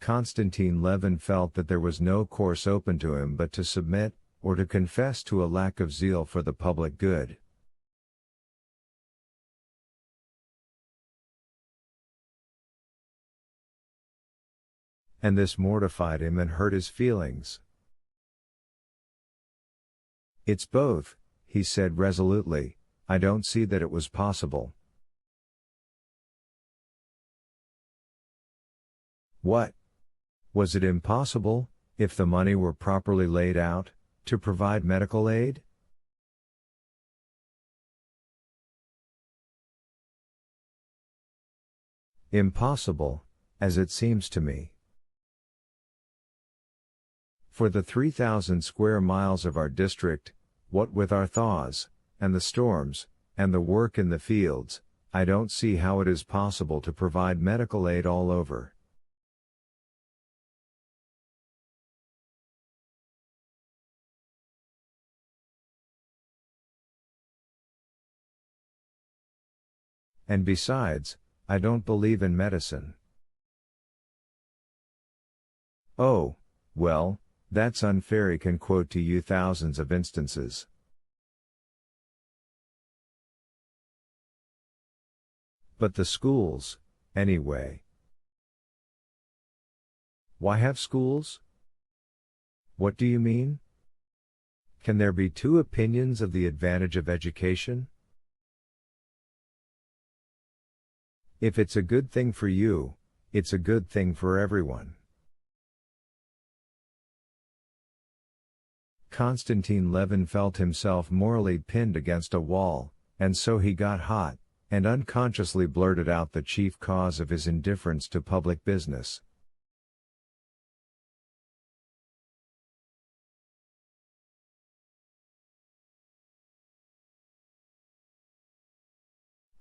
Konstantin Levin felt that there was no course open to him but to submit, or to confess to a lack of zeal for the public good. And this mortified him and hurt his feelings. "It's both," he said resolutely. "I don't see that it was possible." What? Was it impossible, if the money were properly laid out, to provide medical aid? Impossible, as it seems to me. For the 3,000 square miles of our district, what with our thaws, and the storms, and the work in the fields, I don't see how it is possible to provide medical aid all over. And besides, I don't believe in medicine. Oh, well, that's unfair. He can quote to you thousands of instances. But the schools, anyway. Why have schools? What do you mean? Can there be two opinions of the advantage of education? If it's a good thing for you, it's a good thing for everyone. Konstantin Levin felt himself morally pinned against a wall, and so he got hot, and unconsciously blurted out the chief cause of his indifference to public business.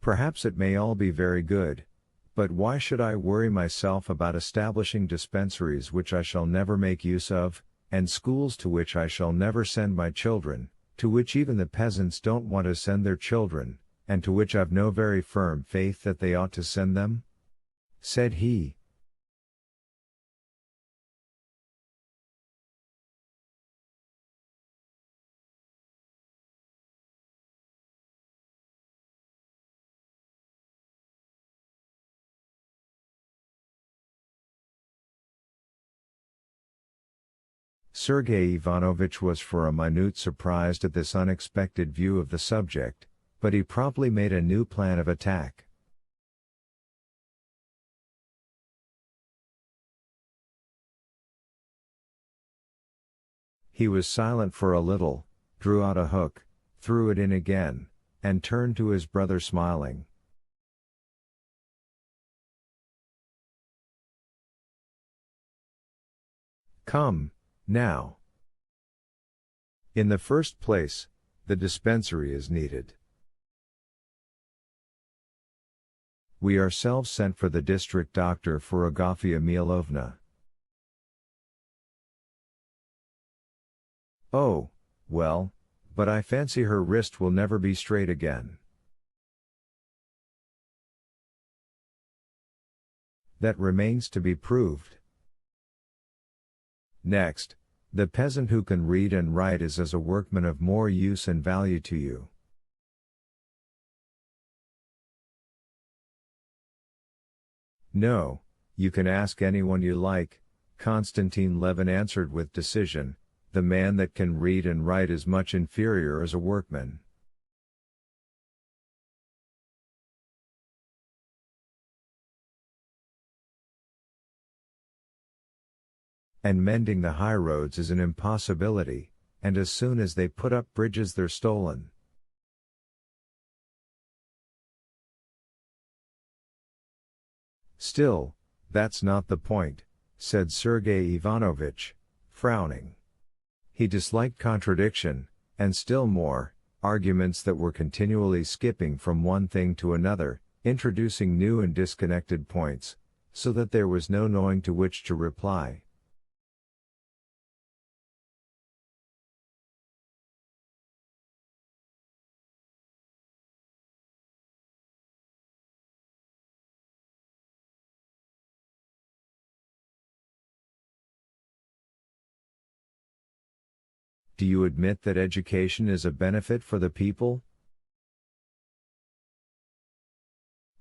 Perhaps it may all be very good, but why should I worry myself about establishing dispensaries which I shall never make use of, and schools to which I shall never send my children, to which even the peasants don't want to send their children, and to which I've no very firm faith that they ought to send them?" said he. Sergei Ivanovich was for a minute surprised at this unexpected view of the subject, but he promptly made a new plan of attack. He was silent for a little, drew out a hook, threw it in again, and turned to his brother smiling. "Come, now. In the first place, the dispensary is needed. We ourselves sent for the district doctor for Agafia Milovna." "Oh, well, but I fancy her wrist will never be straight again." "That remains to be proved." "Next, the peasant who can read and write is as a workman of more use and value to you." "No, you can ask anyone you like," Konstantin Levin answered with decision. "The man that can read and write is much inferior as a workman." "And mending the high roads is an impossibility, and as soon as they put up bridges they're stolen." "Still, that's not the point," said Sergei Ivanovich, frowning. He disliked contradiction, and still more, arguments that were continually skipping from one thing to another, introducing new and disconnected points, so that there was no knowing to which to reply. Do you admit that education is a benefit for the people?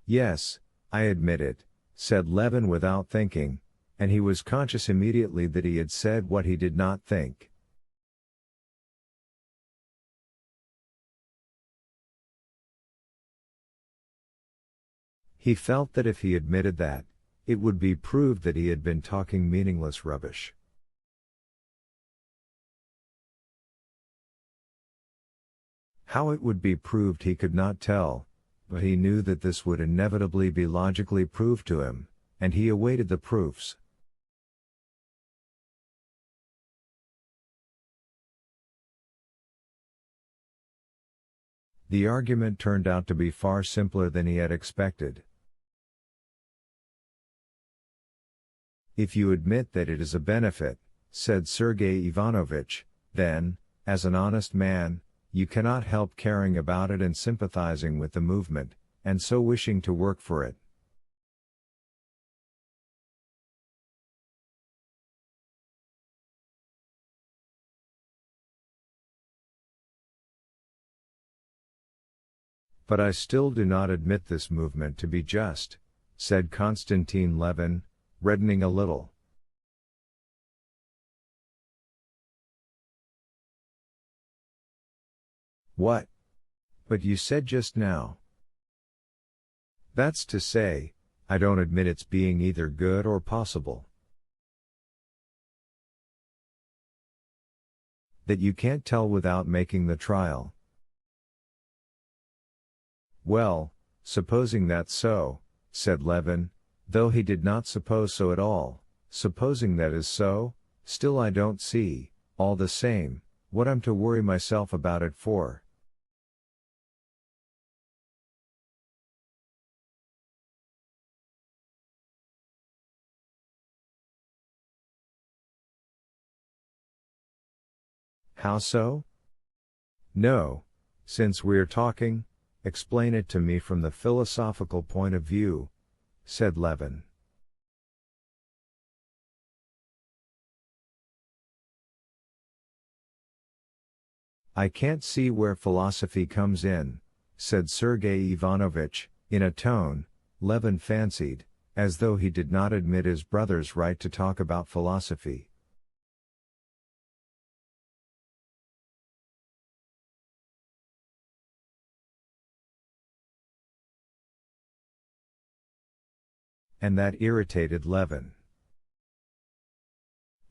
Yes, I admit it, said Levin without thinking, and he was conscious immediately that he had said what he did not think. He felt that if he admitted that, it would be proved that he had been talking meaningless rubbish. How it would be proved he could not tell, but he knew that this would inevitably be logically proved to him, and he awaited the proofs. The argument turned out to be far simpler than he had expected. If you admit that it is a benefit, said Sergei Ivanovich, then, as an honest man, you cannot help caring about it and sympathizing with the movement, and so wishing to work for it. But I still do not admit this movement to be just, said Konstantin Levin, reddening a little. What? But you said just now. That's to say, I don't admit its being either good or possible. That you can't tell without making the trial. Well, supposing that's so, said Levin, though he did not suppose so at all, supposing that is so, still I don't see, all the same, what I'm to worry myself about it for. How so? No, since we're talking, explain it to me from the philosophical point of view, said Levin. I can't see where philosophy comes in, said Sergei Ivanovich, in a tone, Levin fancied, as though he did not admit his brother's right to talk about philosophy. And that irritated Levin.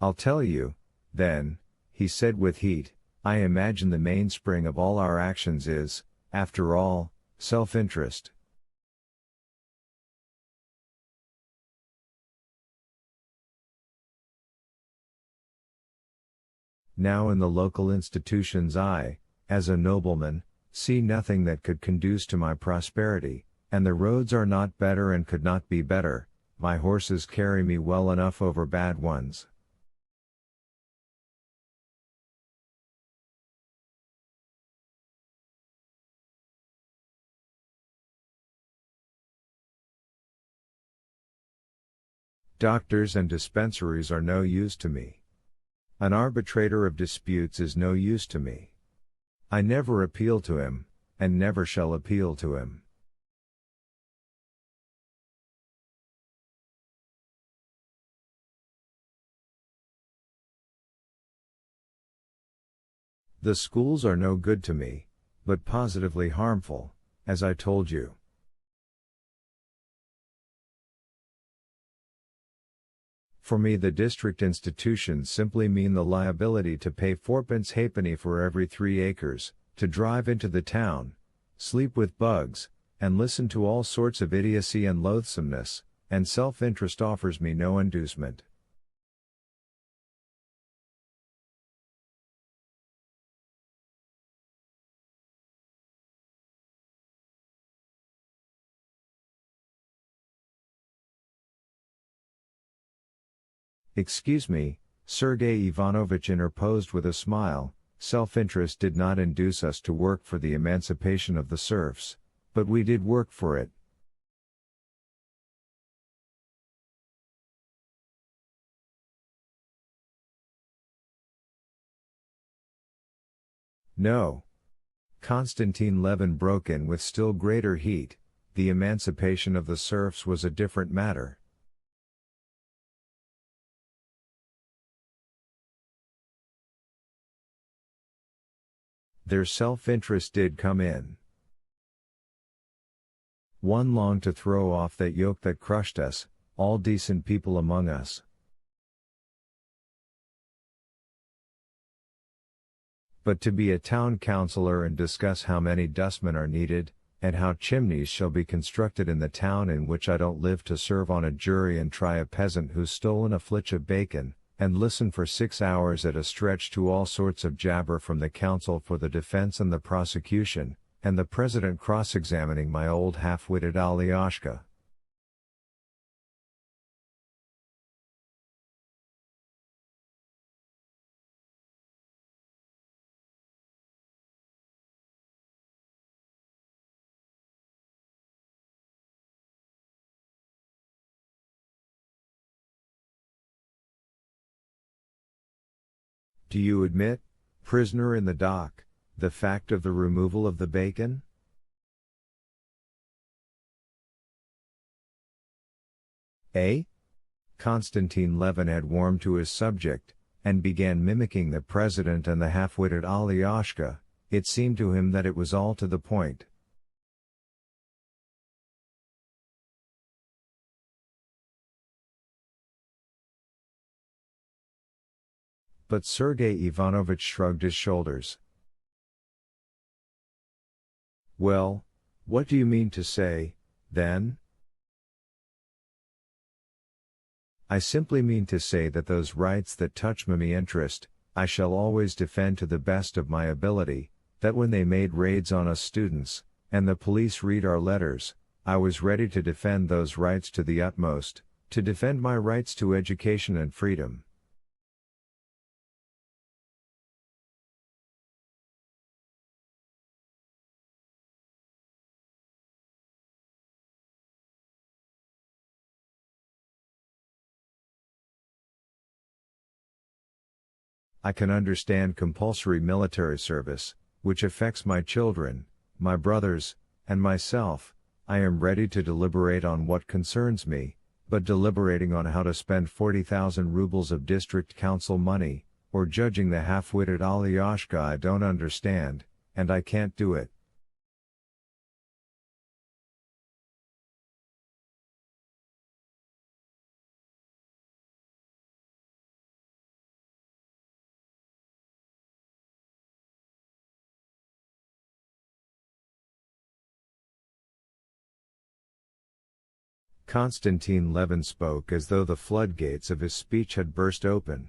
I'll tell you, then, he said with heat, I imagine the mainspring of all our actions is, after all, self-interest. Now in the local institutions I, as a nobleman, see nothing that could conduce to my prosperity, and the roads are not better and could not be better, my horses carry me well enough over bad ones. Doctors and dispensaries are no use to me. An arbitrator of disputes is no use to me. I never appeal to him, and never shall appeal to him. The schools are no good to me, but positively harmful, as I told you. For me the district institutions simply mean the liability to pay fourpence halfpenny for every 3 acres, to drive into the town, sleep with bugs, and listen to all sorts of idiocy and loathsomeness, and self-interest offers me no inducement. Excuse me, Sergei Ivanovich interposed with a smile, self-interest did not induce us to work for the emancipation of the serfs, but we did work for it. No. Konstantin Levin broke in with still greater heat. The emancipation of the serfs was a different matter. Their self-interest did come in. One longed to throw off that yoke that crushed us, all decent people among us. But to be a town councillor and discuss how many dustmen are needed, and how chimneys shall be constructed in the town in which I don't live, to serve on a jury and try a peasant who's stolen a flitch of bacon, and listen for 6 hours at a stretch to all sorts of jabber from the counsel for the defense and the prosecution, and the president cross-examining my old half-witted Alyosha. Do you admit, prisoner in the dock, the fact of the removal of the bacon? Eh? Konstantin Levin had warmed to his subject, and began mimicking the president and the half-witted Alyosha. It seemed to him that it was all to the point. But Sergei Ivanovich shrugged his shoulders. Well, what do you mean to say, then? I simply mean to say that those rights that touch my interest, I shall always defend to the best of my ability, that when they made raids on us students, and the police read our letters, I was ready to defend those rights to the utmost, to defend my rights to education and freedom. I can understand compulsory military service, which affects my children, my brothers, and myself. I am ready to deliberate on what concerns me, but deliberating on how to spend 40,000 rubles of district council money, or judging the half-witted Alyosha, I don't understand, and I can't do it. Konstantin Levin spoke as though the floodgates of his speech had burst open.